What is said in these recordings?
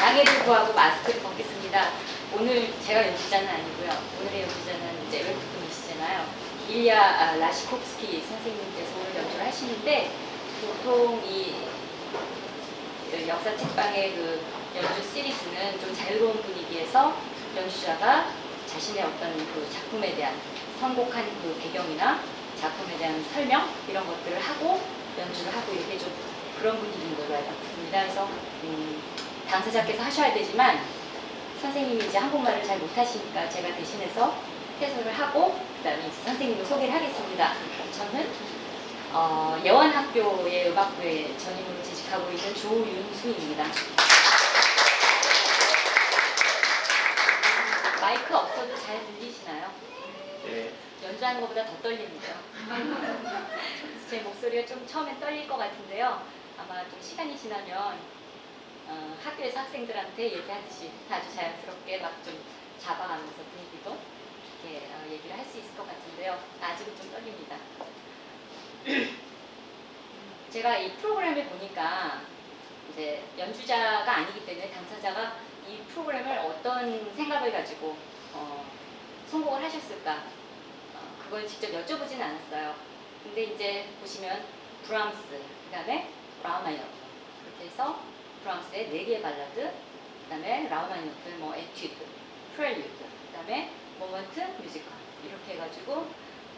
양해를 구하고 마스크를 벗겠습니다. 오늘 제가 연주자는 아니고요. 오늘의 연주자는 이제 외국분이시잖아요. 일리아 라시콥스키 선생님께서 오늘 연주를 하시는데, 보통 이 역사 책방의 그 연주 시리즈는 좀 자유로운 분위기에서 연주자가 자신의 어떤 그 작품에 대한 선곡한 그 배경이나 작품에 대한 설명 이런 것들을 하고 연주를 하고 이렇게 좀 그런 분위기인 걸로 알고 있습니다. 그래서 당사자께서 하셔야 되지만 선생님이 이제 한국말을 잘 못하시니까 제가 대신해서 해설을 하고 그다음에 이제 선생님을 소개를 하겠습니다. 저는 예원학교의 음악부에 전임으로 재직하고 있는 조윤수입니다. 마이크 없어도 잘 들리시나요? 네. 연주하는 것보다 더 떨리는데요. 제 목소리가 좀 처음엔 떨릴 것 같은데요. 아마 좀 시간이 지나면 학교에서 학생들한테 얘기하듯이 아주 자연스럽게 막 좀 잡아가면서 분위기도 이렇게 얘기를 할 수 있을 것 같은데요. 아직은 좀 떨립니다. 제가 이 프로그램을 보니까 이제 연주자가 아니기 때문에 당사자가 이 프로그램을 어떤 생각을 가지고 선곡을 하셨을까 그걸 직접 여쭤보진 않았어요. 근데 이제 보시면 브람스, 그 다음에 라흐마니노프 그렇게 해서 브람스의 4개의 발라드, 그 다음에 라흐마니노프 뭐 에튜드, 프렐류드, 그 다음에 모먼트 뮤지컬 이렇게 해가지고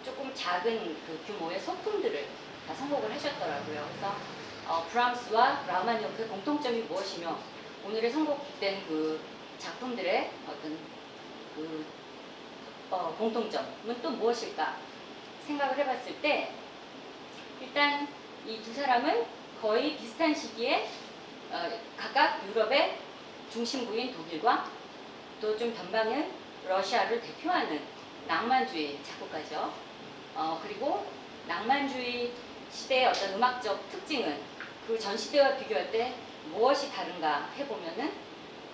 조금 작은 그 규모의 소품들을 다 선곡을 하셨더라고요. 그래서 브람스와 라흐마니노프의 공통점이 무엇이며 오늘의 선곡된 그 작품들의 어떤 그 공통점은 또 무엇일까 생각을 해봤을 때 일단 이 두 사람은 거의 비슷한 시기에 각각 유럽의 중심부인 독일과 또 좀 변방인 러시아를 대표하는 낭만주의 작곡가죠. 그리고 낭만주의 시대의 어떤 음악적 특징은 그 전 시대와 비교할 때 무엇이 다른가 해보면은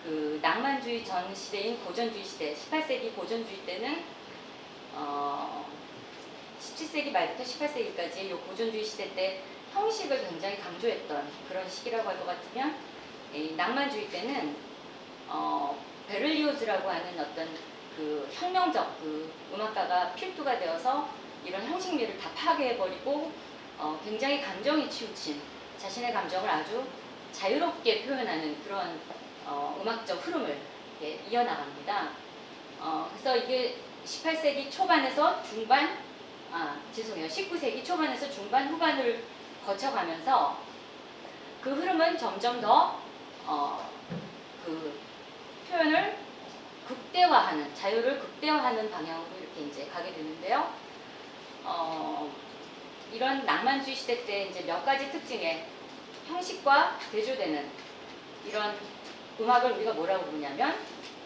그 낭만주의 전 시대인 고전주의 시대, 18세기 고전주의 때는 17세기 말부터 18세기까지 이 고전주의 시대 때 형식을 굉장히 강조했던 그런 시기라고 할 것 같으면 이 낭만주의 때는 베를리오즈라고 하는 어떤 그 혁명적 그 음악가가 필두가 되어서 이런 형식미를 다 파괴해버리고 굉장히 감정이 치우친 자신의 감정을 아주 자유롭게 표현하는 그런 음악적 흐름을 이어나갑니다. 그래서 이게 18세기 초반에서 중반, 19세기 초반에서 중반 후반을 거쳐가면서 그 흐름은 점점 더 그 표현을 극대화하는, 자유를 극대화하는 방향으로 이렇게 이제 가게 되는데요. 이런 낭만주의 시대 때 이제 몇 가지 특징의 형식과 대조되는 이런 음악을 우리가 뭐라고 부르냐면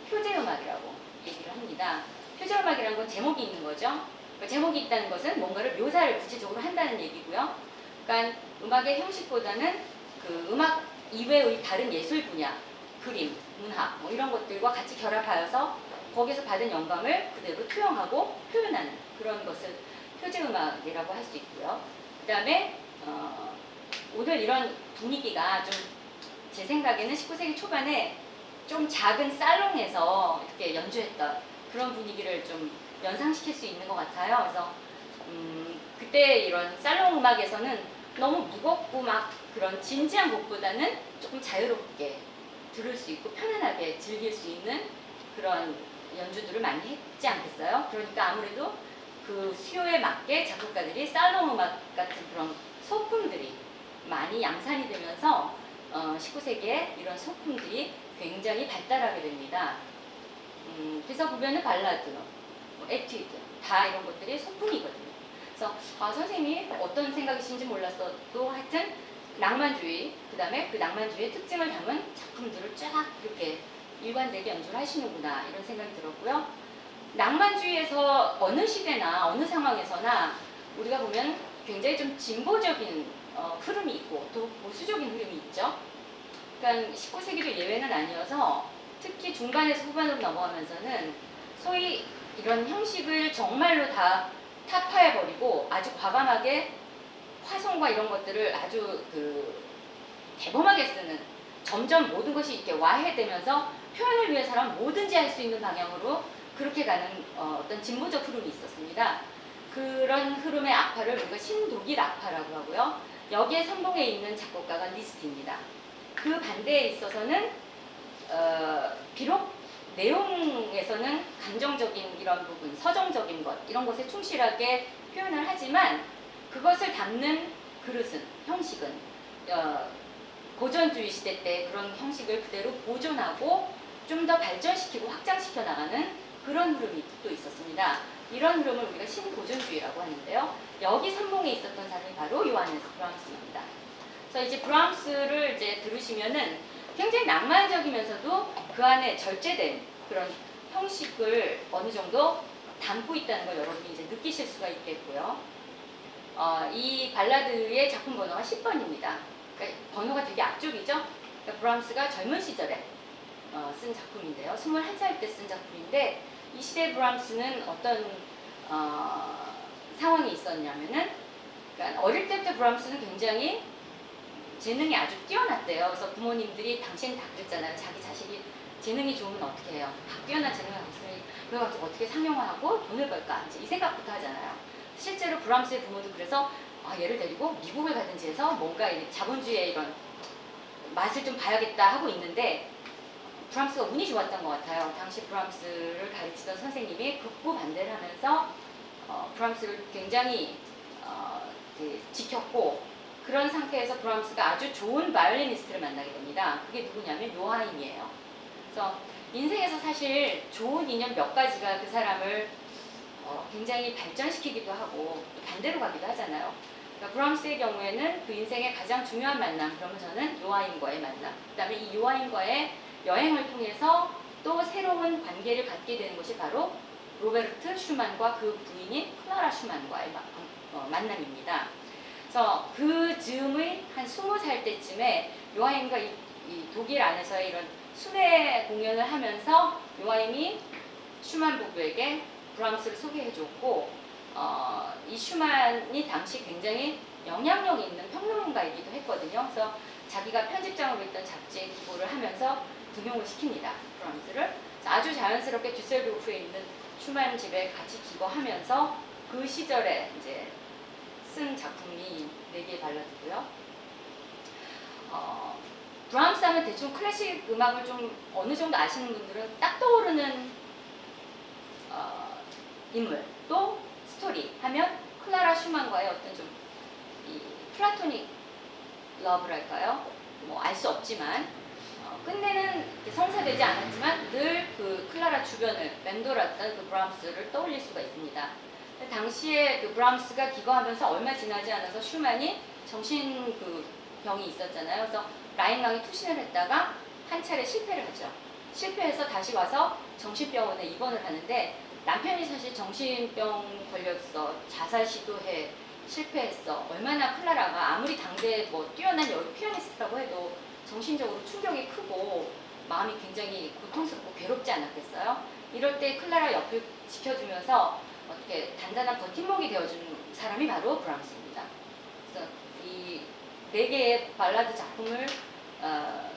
표제음악이라고 얘기를 합니다. 표제음악이라는 건 제목이 있는 거죠. 그러니까 제목이 있다는 것은 뭔가를 묘사를 구체적으로 한다는 얘기고요. 그러니까 음악의 형식보다는 그 음악 이외의 다른 예술 분야, 그림, 문학 뭐 이런 것들과 같이 결합하여서 거기서 받은 영감을 그대로 투영하고 표현하는 그런 것을 표제음악이라고 할 수 있고요. 그 다음에 오늘 이런 분위기가 좀 제 생각에는 19세기 초반에 좀 작은 살롱에서 이렇게 연주했던 그런 분위기를 좀 연상시킬 수 있는 것 같아요. 그래서 그때 이런 살롱 음악에서는 너무 무겁고 막 그런 진지한 곡보다는 조금 자유롭게 들을 수 있고 편안하게 즐길 수 있는 그런 연주들을 많이 했지 않겠어요? 그러니까 아무래도 그 수요에 맞게 작곡가들이 살롱 음악 같은 그런 소품들이 많이 양산이 되면서 19세기에 이런 소품들이 굉장히 발달하게 됩니다. 그래서 보면은 발라드, 뭐 에튜드 다 이런 것들이 소품이거든요. 그래서 선생님이 어떤 생각이신지 몰랐어도 하여튼 낭만주의, 그 다음에 그 낭만주의의 특징을 담은 작품들을 쫙 이렇게 일관되게 연주를 하시는구나 이런 생각이 들었고요. 낭만주의에서 어느 시대나 어느 상황에서나 우리가 보면 굉장히 좀 진보적인 흐름이 있고 또 보수적인 흐름이 있죠. 그러니까 19세기도 예외는 아니어서 특히 중반에서 후반으로 넘어가면서는 소위 이런 형식을 정말로 다 타파해버리고 아주 과감하게 화성과 이런 것들을 아주 그 대범하게 쓰는 점점 모든 것이 이렇게 와해되면서 표현을 위해서라면 뭐든지 할 수 있는 방향으로 그렇게 가는 어떤 진보적 흐름이 있었습니다. 그런 흐름의 악파를 우리가 신독일 악파라고 하고요. 여기에 선봉에 있는 작곡가가 리스트입니다. 그 반대에 있어서는 비록 내용에서는 감정적인 이런 부분, 서정적인 것 이런 것에 충실하게 표현을 하지만 그것을 담는 그릇은, 형식은 고전주의 시대 때 그런 형식을 그대로 보존하고 좀 더 발전시키고 확장시켜 나가는 그런 흐름이 또 있었습니다. 이런 흐름을 우리가 신고전주의라고 하는데요. 여기 선봉에 있었던 사람이 바로 요하네스 브람스입니다. 그래서 이제 브람스를 이제 들으시면은 굉장히 낭만적이면서도 그 안에 절제된 그런 형식을 어느 정도 담고 있다는 걸 여러분이 이제 느끼실 수가 있겠고요. 이 발라드의 작품 번호가 10번입니다. 그러니까 번호가 되게 앞쪽이죠. 그러니까 브람스가 젊은 시절에 쓴 작품인데요. 21살 때 쓴 작품인데 이 시대 브람스는 어떤 상황이 있었냐면은 그러니까 어릴 때부터 브람스는 굉장히 재능이 아주 뛰어났대요. 그래서 부모님들이 당신 다 그랬잖아요. 자기 자식이 재능이 좋으면 어떻게 해요? 다 뛰어난 재능을 갖고 있으니 그걸 가지고 어떻게 상용화하고 돈을 벌까? 이제 이 생각부터 하잖아요. 실제로 브람스의 부모도 그래서 얘를 데리고 미국을 가든지 해서 뭔가 자본주의의 이런 맛을 좀 봐야겠다 하고 있는데 브람스가 운이 좋았던 것 같아요. 당시 브람스를 가르치던 선생님이 극구 반대를 하면서 브람스를 굉장히 지켰고 그런 상태에서 브람스가 아주 좋은 바이올리니스트를 만나게 됩니다. 그게 누구냐면 요하임이에요. 그래서 인생에서 사실 좋은 인연 몇 가지가 그 사람을 굉장히 발전시키기도 하고 반대로 가기도 하잖아요. 그러니까 브람스의 경우에는 그 인생의 가장 중요한 만남, 그러면 저는 요하임과의 만남, 그 다음에 이 요하임과의 여행을 통해서 또 새로운 관계를 갖게 되는 것이 바로 로베르트 슈만과 그 부인인 클라라 슈만과의 만남입니다. 그래서 그 즈음의 한 20살 때쯤에 요하임과 이 독일 안에서의 이런 순회 공연을 하면서 요하임이 슈만 부부에게 브람스를 소개해줬고 이 슈만이 당시 굉장히 영향력 있는 평론가이기도 했거든요. 그래서 자기가 편집장으로 있던 잡지에 기고를 하면서 등용을 시킵니다. 브람스를. 아주 자연스럽게 düsseldorf에 있는 슈만 집에 같이 기거하면서 그 시절에 이제 쓴 작품이 4개의 발라드고요. 브람스 하면 대충 클래식 음악을 좀 어느 정도 아시는 분들은 딱 떠오르는 인물 또 스토리 하면 클라라 슈만과의 어떤 좀 이 플라토닉 러브랄까요? 뭐 알 수 없지만 끝내는 성사되지 않았지만 늘 그 클라라 주변을 맴돌았던 그 브람스를 떠올릴 수가 있습니다. 당시에 그 브람스가 기거하면서 얼마 지나지 않아서 슈만이 정신 그 병이 있었잖아요. 그래서 라인강에 투신을 했다가 한 차례 실패를 하죠. 실패해서 다시 와서 정신병원에 입원을 하는데 남편이 사실 정신병 걸렸어, 자살 시도해, 실패했어. 얼마나 클라라가 아무리 당대 뭐 뛰어난 피아니스트라고 해도 정신적으로 충격이 크고 마음이 굉장히 고통스럽고 괴롭지 않았겠어요? 이럴 때 클라라 옆을 지켜주면서 어떻게 단단한 버팀목이 되어주는 사람이 바로 브람스입니다. 그래서 이 4개의 발라드 작품을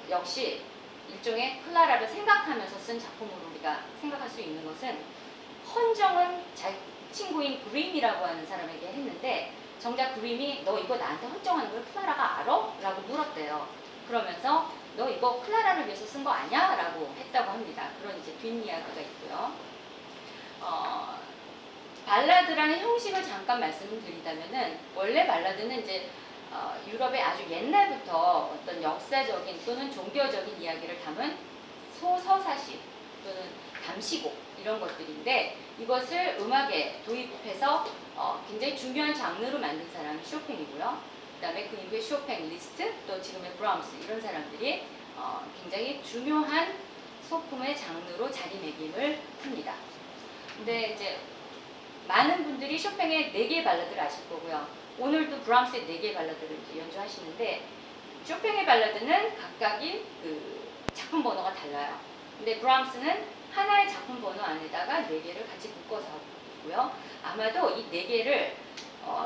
역시 일종의 클라라를 생각하면서 쓴 작품으로 우리가 생각할 수 있는 것은 헌정은 친구인 그림이라고 하는 사람에게 했는데 정작 그림이 너 이거 나한테 헌정하는 걸 클라라가 알아? 라고 물었대요. 그러면서 너 이거 클라라를 위해서 쓴 거 아니야? 라고 했다고 합니다. 그런 이제 뒷이야기가 있고요. 발라드라는 형식을 잠깐 말씀을 드리자면은 원래 발라드는 이제 유럽의 아주 옛날부터 어떤 역사적인 또는 종교적인 이야기를 담은 소서사시 또는 감시곡 이런 것들인데 이것을 음악에 도입해서 굉장히 중요한 장르로 만든 사람이 쇼팽이고요. 그 다음에 그 이후에 쇼팽, 리스트, 또 지금의 브람스 이런 사람들이 굉장히 중요한 소품의 장르로 자리매김을 합니다. 근데 이제 많은 분들이 쇼팽의 4개의 발라드를 아실 거고요. 오늘도 브람스의 4개의 발라드를 연주하시는데 쇼팽의 발라드는 각각의 그 작품 번호가 달라요. 근데 브람스는 하나의 작품 번호 안에다가 4개를 같이 묶어서 있고요. 아마도 이 4개를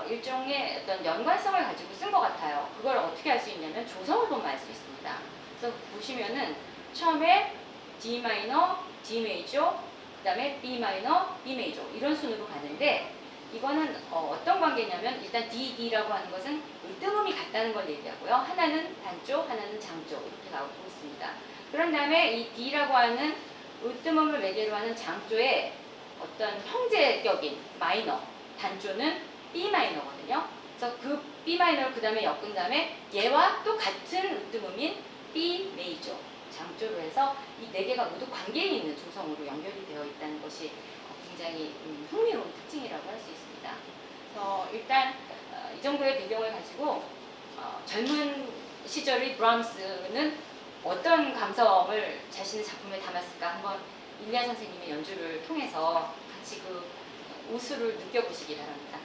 일종의 어떤 연관성을 가지고 쓴 것 같아요. 그걸 어떻게 알 수 있냐면 조성을 보면 알 수 있습니다. 그래서 보시면은 처음에 D 마이너, D 메이저, 그 다음에 B 마이너, B 메이저 이런 순으로 가는데 이거는 어떤 관계냐면 일단 D, D라고 하는 것은 뜸음이 같다는 걸 얘기하고요. 하나는 단조, 하나는 장조 이렇게 나오고 있습니다. 그런 다음에 이 D라고 하는 으뜸음을 매개로 하는 장조의 어떤 형제격인 마이너, 단조는 B 마이너거든요. 그래서 그 B 마이너를 그 다음에 엮은 다음에 얘와 또 같은 으뜸음인 B 메이저, 장조로 해서 이 네 개가 모두 관계 있는 조성으로 연결이 되어 있다는 것이 굉장히 흥미로운 특징이라고 할 수 있습니다. 그래서 일단 이 정도의 배경을 가지고 젊은 시절의 브람스는 어떤 감성을 자신의 작품에 담았을까 한번 일리아 선생님의 연주를 통해서 같이 그 우수를 느껴보시기 바랍니다.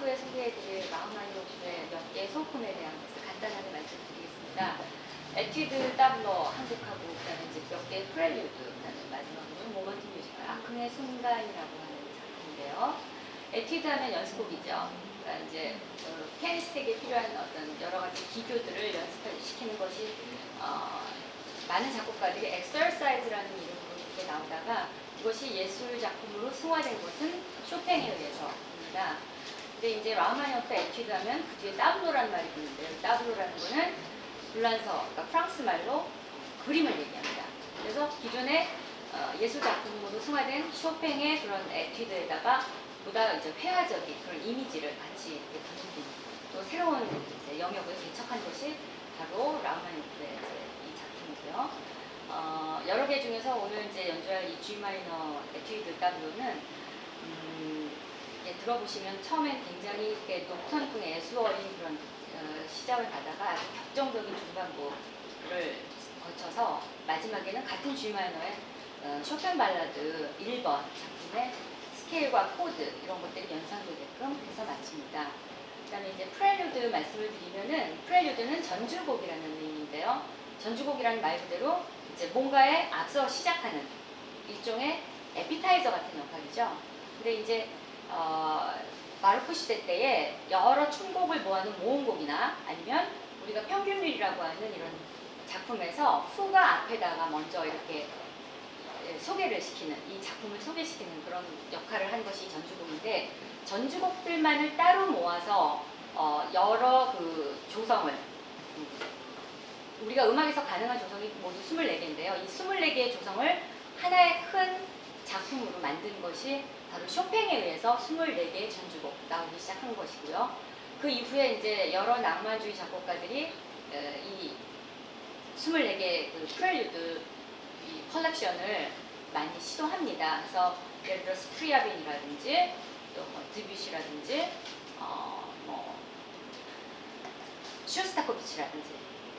후에 소개해드릴 라흐마니노프의 몇 개의 소품에 대한 것을 간단하게 말씀드리겠습니다. 에튜드 따블로 한국하고 그다음에 이제 몇 개의 프렐류드, 그다음에 마지막으로 모먼트 뮤지컬 아크의 순간이라고 하는 작품인데요. 에튜드 하면 연습곡이죠. 그러니까 이제 피아니스트에게 필요한 어떤 여러 가지 기교들을 연습시키는 것이 많은 작곡가들이 엑서사이즈라는 이름으로 이렇게 나오다가 이것이 예술 작품으로 승화된 것은 쇼팽에 의해서입니다. 근데 이제 라흐마니노프 에튜드 하면 그 뒤에 따블로라는 말이 있는데요. 따블로라는 거는 불란서, 그러니까 프랑스 말로 그림을 얘기합니다. 그래서 기존의 예술 작품으로 승화된 쇼팽의 그런 에튜드에다가 보다 이제 회화적인 그런 이미지를 같이 담긴 또 새로운 이제 영역을 개척한 것이 바로 라흐마니노프의 이 작품이고요. 여러 개 중에서 오늘 이제 연주할 이 G 마이너 에튜드 따블로는 들어보시면 처음엔 굉장히 녹턴풍의 애수 어린 그런 시작을 가다가 아주 격정적인 중반부를 거쳐서 마지막에는 같은 G 마이너의 쇼팽 발라드 1번 작품의 스케일과 코드 이런 것들이 연상되게끔 해서 마칩니다. 그 다음에 이제 프렐류드 말씀을 드리면은 프렐류드는 전주곡이라는 의미인데요. 전주곡이라는 말 그대로 이제 뭔가에 앞서 시작하는 일종의 에피타이저 같은 역할이죠. 근데 이제 마르코 시대 때에 여러 춤곡을 모아놓은 모음곡이나 아니면 우리가 평균율이라고 하는 이런 작품에서 후가 앞에다가 먼저 이렇게 소개를 시키는, 이 작품을 소개시키는 그런 역할을 한 것이 전주곡인데, 전주곡들만을 따로 모아서 여러 그 조성을 우리가 음악에서 가능한 조성이 모두 24개인데요. 이 24개의 조성을 하나의 큰 작품으로 만든 것이 바로 쇼팽에 의해서 24개의 전주곡 나오기 시작한 것이고요. 그 이후에 이제 여러 낭만주의 작곡가들이 이 24개의 그 프렐류드 이 컬렉션을 많이 시도합니다. 그래서 예를 들어 스프리아빈이라든지 또 뭐 드뷔시라든지 뭐 쇼스타코비치라든지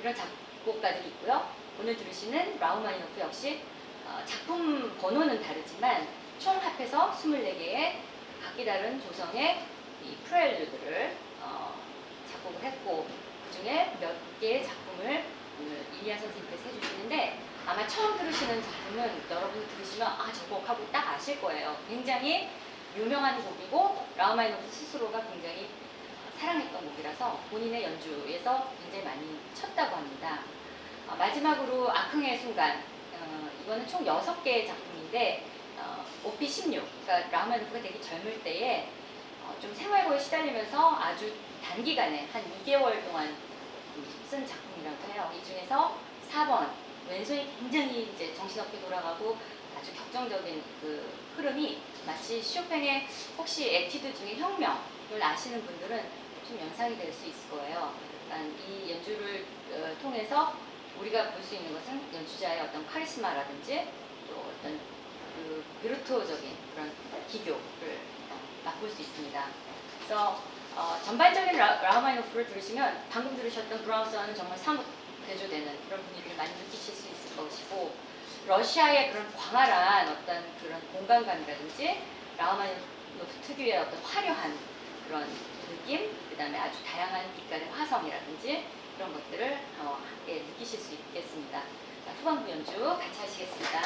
이런 작곡가들이 있고요. 오늘 들으시는 라흐마니노프 역시 작품 번호는 다르지만 총 합해서 24개의 각기 다른 조성의 이 프렐류드를 작곡을 했고, 그 중에 몇 개의 작품을 오늘 이리아 선생님께서 해주시는데, 아마 처음 들으시는 작품은 여러분이 들으시면 저 곡하고 딱 아실 거예요. 굉장히 유명한 곡이고 라흐마니노프 스스로가 굉장히 사랑했던 곡이라서 본인의 연주에서 굉장히 많이 쳤다고 합니다. 마지막으로 아크의 순간, 이거는 총 6개의 작품인데 오피 16, 그러니까 라흐마니노프가 되게 젊을 때에 좀 생활고에 시달리면서 아주 단기간에 한 2개월 동안 쓴 작품이라고 해요. 이 중에서 4번 왼손이 굉장히 이제 정신없게 돌아가고 아주 격정적인 그 흐름이 마치 쇼팽의 혹시 에튜드 중에 혁명을 아시는 분들은 좀 연상이 될 수 있을 거예요. 그러니까 이 연주를 통해서 우리가 볼 수 있는 것은 연주자의 어떤 카리스마라든지 또 어떤 그 비르투오적인 그런 기교를 맛볼 수 있습니다. 그래서 전반적인 라흐마니노프를 들으시면 방금 들으셨던 브라운스와는 정말 사뭇 대조되는 그런 분위기를 많이 느끼실 수 있을 것이고, 러시아의 그런 광활한 어떤 그런 공간감이라든지 라흐마니노프 특유의 어떤 화려한 그런 느낌, 그 다음에 아주 다양한 빛깔의 화성이라든지 그런 것들을 함께 느끼실 수 있겠습니다. 자, 후반부 연주 같이 하시겠습니다.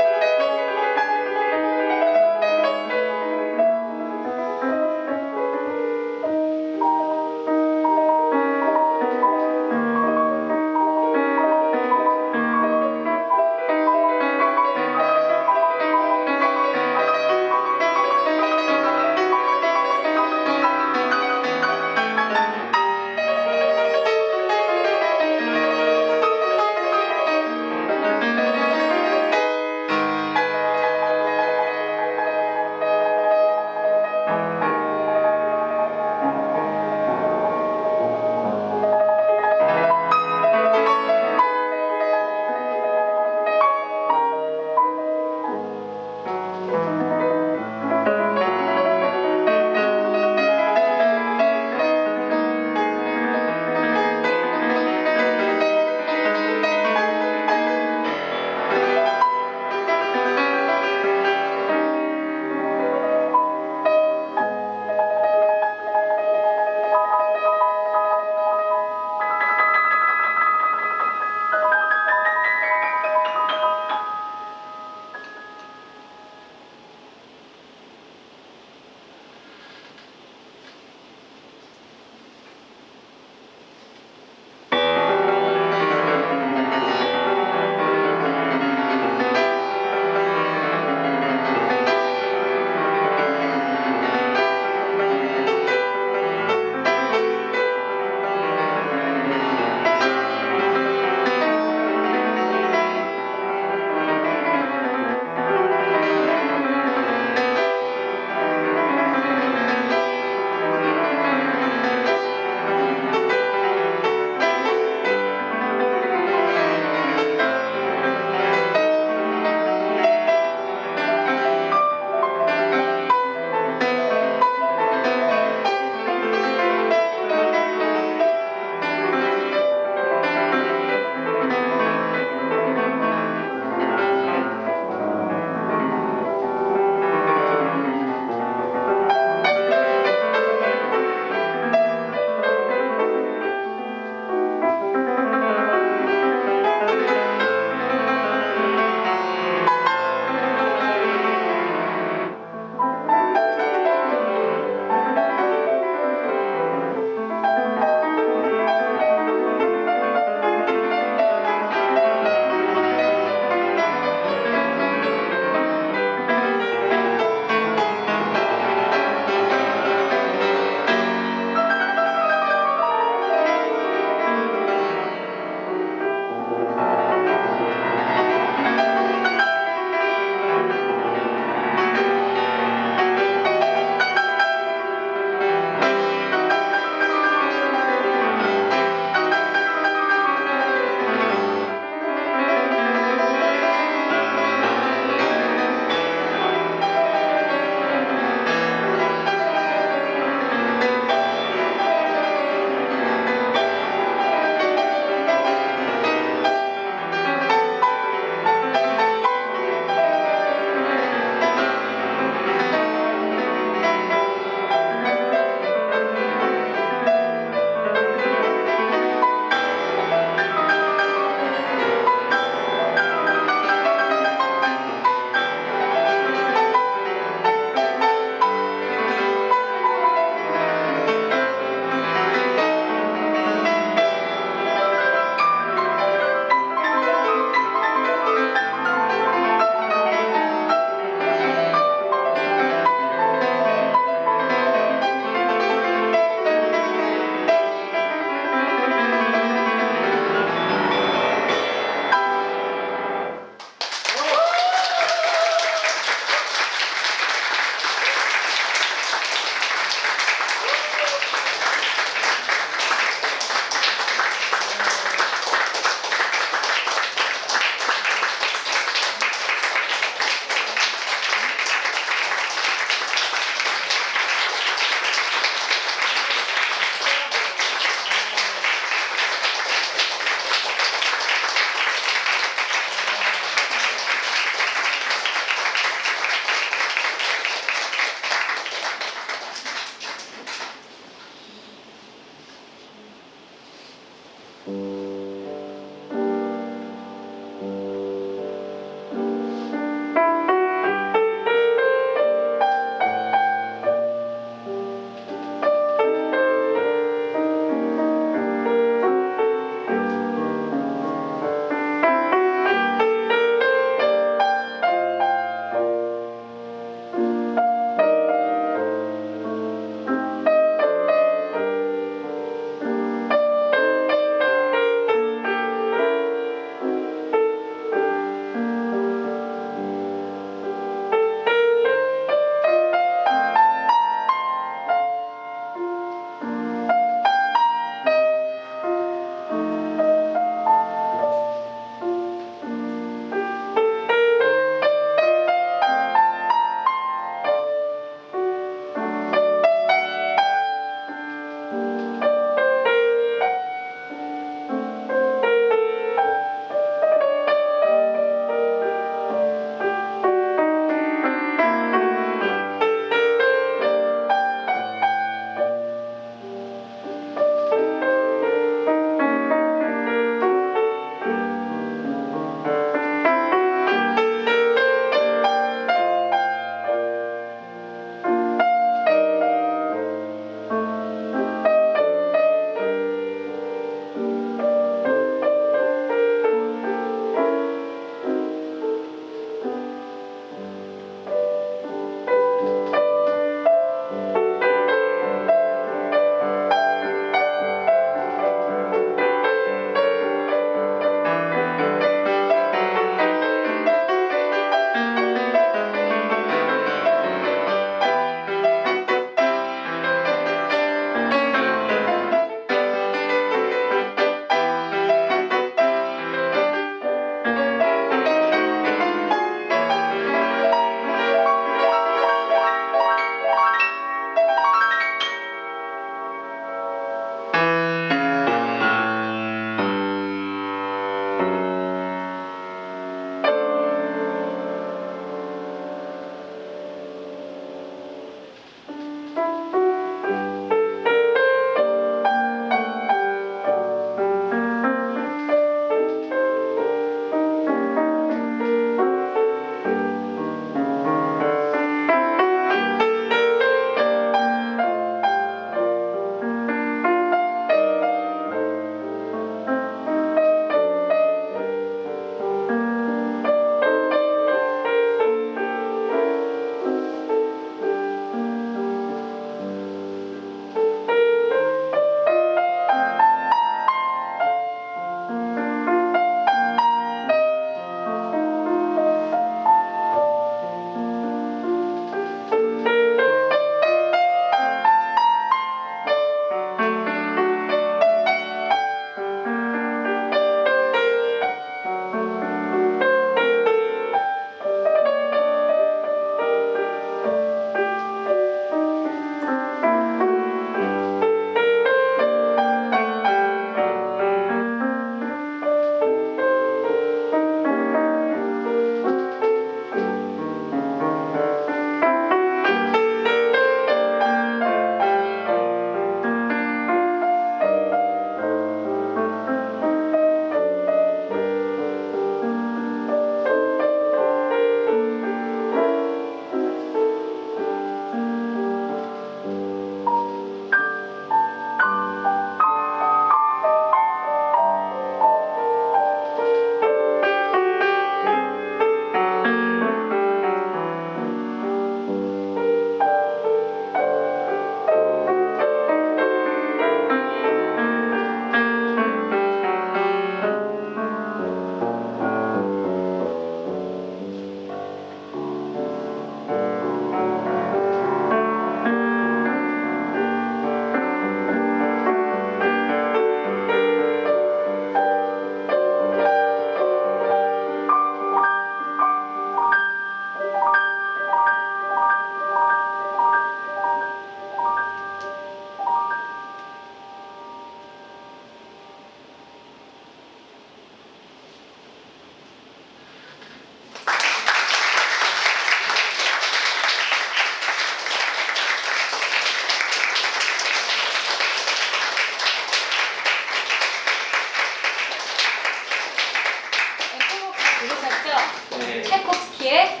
들으셨죠? 네. 차이콥스키의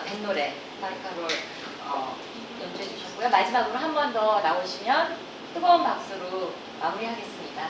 뱃노래 바르카롤 연주해 주셨고요. 마지막으로 한 번 더 나오시면 뜨거운 박수로 마무리하겠습니다.